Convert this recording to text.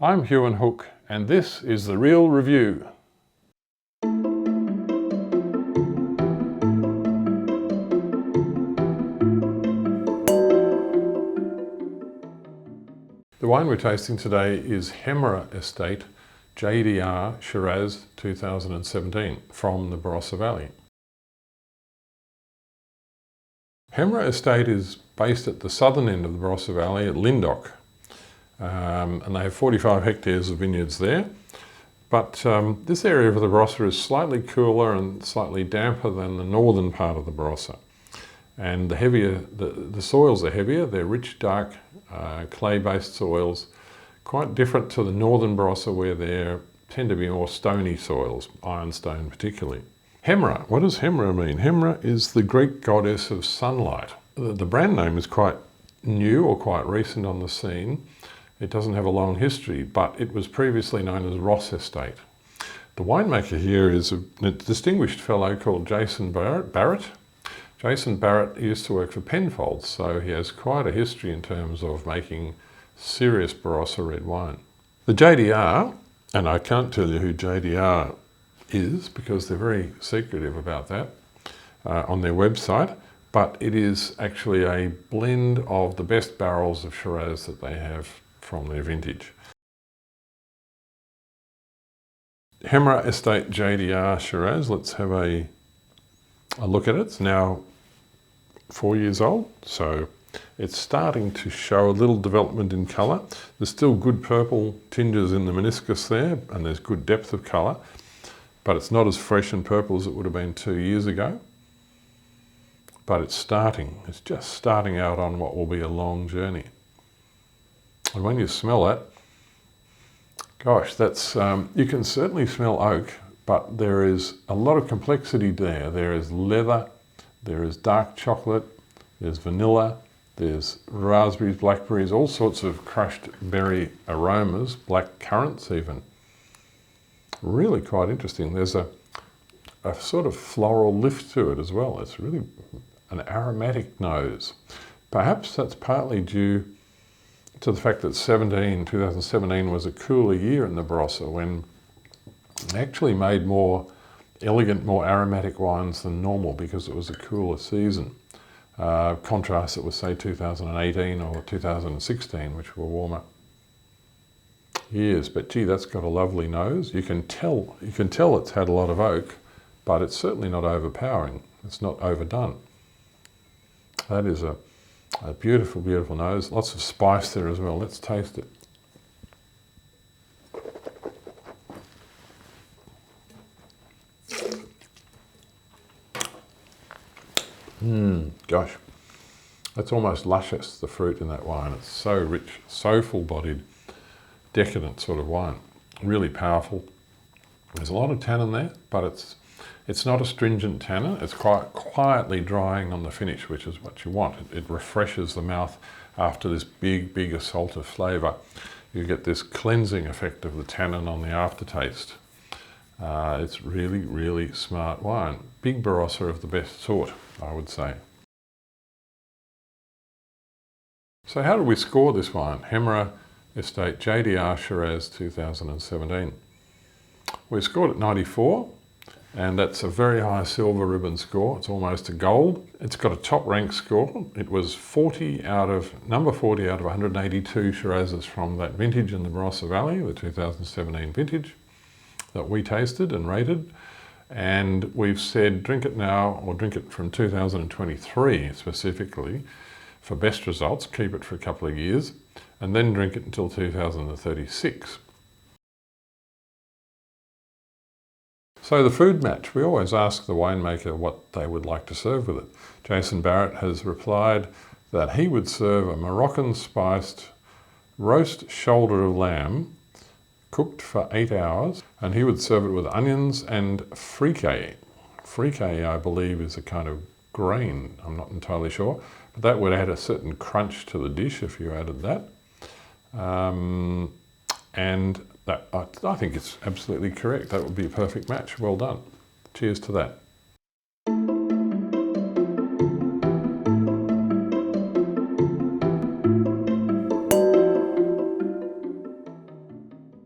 I'm Huon Hooke, and this is The Real Review. The wine we're tasting today is Hemera Estate JDR Shiraz 2017 from the Barossa Valley. Hemera Estate is based at the southern end of the Barossa Valley at Lyndoch, and they have 45 hectares of vineyards there. But this area of the Barossa is slightly cooler and slightly damper than the northern part of the Barossa. And the soils are heavier. They're rich, dark, clay-based soils, quite different to the northern Barossa where they tend to be more stony soils, ironstone particularly. Hemera, what does Hemera mean? Hemera is the Greek goddess of sunlight. The brand name is quite new or quite recent on the scene. It doesn't have a long history, but it was previously known as Ross Estate. The winemaker here is a distinguished fellow called Jason Barrett. Jason Barrett used to work for Penfolds, so he has quite a history in terms of making serious Barossa red wine. The JDR, and I can't tell you who JDR is because they're very secretive about that on their website, but it is actually a blend of the best barrels of Shiraz that they have from their vintage. Hemera Estate JDR Shiraz, let's have a look at it. It's now 4 years old, so it's starting to show a little development in colour. There's still good purple tinges in the meniscus there, and there's good depth of colour, but it's not as fresh and purple as it would have been 2 years ago. But it's just starting out on what will be a long journey. And when you smell that, gosh, that's you can certainly smell oak, but there is a lot of complexity there. There is leather, there is dark chocolate, there's vanilla, there's raspberries, blackberries, all sorts of crushed berry aromas, black currants even. Really quite interesting. There's a sort of floral lift to it as well. It's really an aromatic nose. Perhaps that's partly due to the fact that 2017 was a cooler year in the Barossa when they actually made more elegant, more aromatic wines than normal because it was a cooler season. Contrast it with, say, 2018 or 2016, which were warmer years. But gee, that's got a lovely nose. You can tell it's had a lot of oak, but it's certainly not overpowering. It's not overdone. That is a beautiful, beautiful nose. Lots of spice there as well. Let's taste it. Gosh, that's almost luscious, the fruit in that wine. It's so rich, so full-bodied, decadent sort of wine. Really powerful. There's a lot of tannin there, but it's not a stringent tannin. It's quite quietly drying on the finish, which is what you want. It refreshes the mouth after this big, big assault of flavour. You get this cleansing effect of the tannin on the aftertaste. It's really, really smart wine. Big Barossa of the best sort, I would say. So how did we score this wine? Hemera Estate JDR Shiraz 2017. We scored at 94, and that's a very high silver ribbon score. It's almost a gold. It's got a top rank score. It was number 40 out of 182 Shirazes from that vintage in the Barossa Valley, the 2017 vintage, that we tasted and rated. And we've said drink it now, or drink it from 2023 specifically for best results, keep it for a couple of years, and then drink it until 2036. So the food match, we always ask the winemaker what they would like to serve with it. Jason Barrett has replied that he would serve a Moroccan spiced roast shoulder of lamb cooked for 8 hours, and he would serve it with onions and fricassee. Fricassee, I believe, is a kind of grain, I'm not entirely sure, but that would add a certain crunch to the dish if you added that. And that, I think it's absolutely correct. That would be a perfect match. Well done. Cheers to that.